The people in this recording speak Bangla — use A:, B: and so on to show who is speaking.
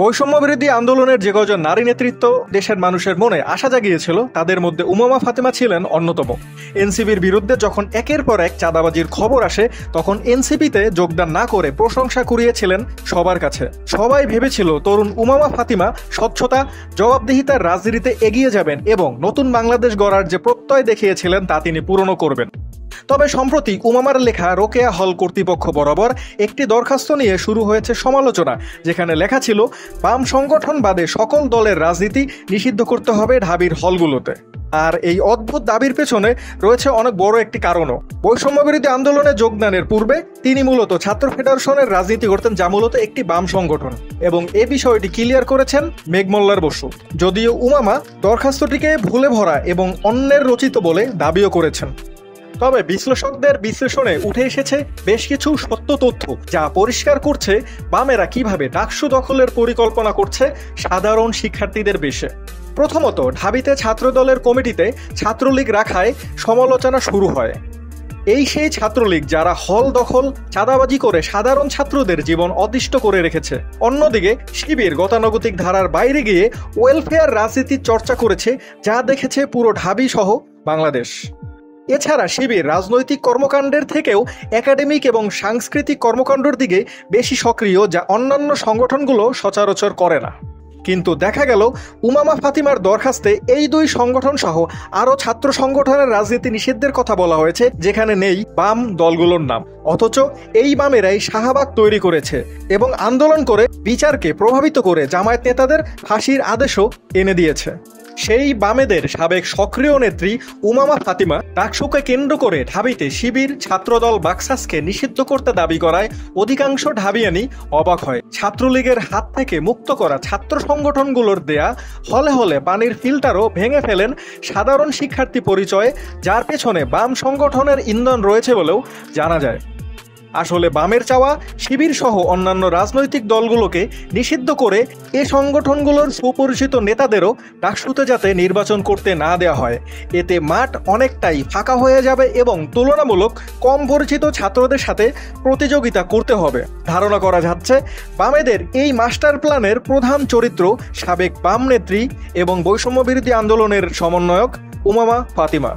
A: বৈষম্য বিরোধী আন্দোলনের যে কজন নারী নেতৃত্ব দেশের মানুষের মনে আশা জাগিয়েছিল তাদের মধ্যে উমামা ফাতেমা ছিলেন অন্যতম। এনসিপির বিরুদ্ধে যখন একের পর এক চাঁদাবাজির খবর আসে তখন এনসিপিতে যোগদান না করে প্রশংসা কুড়িয়েছিলেন সবার কাছে। সবাই ভেবেছিল তরুণ উমামা ফাতিমা স্বচ্ছতা, জবাবদিহিতার রাজনীতিতে এগিয়ে যাবেন এবং নতুন বাংলাদেশ গড়ার যে প্রত্যয় দেখিয়েছিলেন তা তিনি পূরণ করবেন। তবে সম্প্রতি উমামার লেখা রোকেয়া হল কর্তৃপক্ষ বরাবর একটি দরখাস্ত নিয়ে শুরু হয়েছে সমালোচনা, যেখানে লেখা ছিল বাম সংগঠন বাদে সকল দলের রাজনীতি নিষিদ্ধ করতে হবে ঢাবির হলগুলোতে। আর এই অদ্ভুত দাবির পেছনে রয়েছে অনেক বড় একটি কারণও। বৈষম্য বিরোধী আন্দোলনে যোগদানের পূর্বে তিনি মূলত ছাত্র ফেডারেশনের রাজনীতি করতেন, যা মূলত একটি বাম সংগঠন, এবং এ বিষয়টি ক্লিয়ার করেছেন মেঘমল্লার বসু। যদিও উমামা দরখাস্তটিকে ভুলে ভরা এবং অন্যের রচিত বলে দাবিও করেছেন। তবে বিশ্লেষকদের বিশ্লেষণে উঠে এসেছে বেশ কিছু সত্য তথ্য, যা পরিষ্কার করছে বামেরা কিভাবে ডাকসু দখলের পরিকল্পনা করছে সাধারণ শিক্ষার্থীদের বেশে। প্রথমত, ঢাবিতে ছাত্রদলের কমিটিতে ছাত্রলীগ রাখায় সমালোচনা শুরু হয়। সেই ছাত্রলীগ যারা হল দখল, চাঁদাবাজি করে সাধারণ ছাত্রদের জীবন অতিষ্ঠ করে রেখেছে। অন্যদিকে শিবির গতানুগতিক ধারার বাইরে গিয়ে ওয়েলফেয়ার রাজনীতির চর্চা করেছে, যা দেখেছে পুরো ঢাবি সহ বাংলাদেশ। এছাড়া শিবির রাজনৈতিক কর্মকাণ্ডের থেকেও একাডেমিক এবং সাংস্কৃতিক কর্মকাণ্ডের দিকে বেশি সক্রিয়, যা অন্যান্য সংগঠনগুলো সচরাচর করে না। কিন্তু দেখা গেল উমামা ফাতিমার দরখাস্তে এই দুই সংগঠন সহ আরও ছাত্র সংগঠনের রাজনীতি নিষিদ্ধের কথা বলা হয়েছে, যেখানে নেই বাম দলগুলোর নাম। অথচ এই বামেরাই শাহবাগ তৈরি করেছে এবং আন্দোলন করে বিচারকে প্রভাবিত করে জামায়াত নেতাদের ফাঁসির আদেশও এনে দিয়েছে। সেই বামেদের সাবেক সক্রিয় নেত্রী উমামা ফাতিমা ডাকসুকে কেন্দ্র করে ঢাবিতে শিবির ছাত্রদল বাকসাসকে নিষিদ্ধ করতে দাবি করায় অধিকাংশ ঢাবিয়ানি অবাক হয়। ছাত্রলীগের হাত থেকে মুক্ত করা ছাত্র সংগঠনগুলোর দেয়া হলে হলে পানির ফিল্টারও ভেঙে ফেলেন সাধারণ শিক্ষার্থী পরিচয়ে, যার পেছনে বাম সংগঠনের ইন্ধন রয়েছে বলেও জানা যায়। আসলে বামের চাওয়া শিবির সহ অন্যান্য রাজনৈতিক দলগুলোকে নিষিদ্ধ করে এ সংগঠনগুলোর সুপরিচিত নেতাদেরও ডাকসুতে যাতে নির্বাচন করতে না দেওয়া হয়। এতে মাঠ অনেকটাই ফাঁকা হয়ে যাবে এবং তুলনামূলক কম পরিচিত ছাত্রদের সাথে প্রতিযোগিতা করতে হবে। ধারণা করা যাচ্ছে বামেদের এই মাস্টার প্ল্যানের প্রধান চরিত্র সাবেক বাম নেত্রী এবং বৈষম্য বিরোধী আন্দোলনের সমন্বয়ক উমামা ফাতিমা।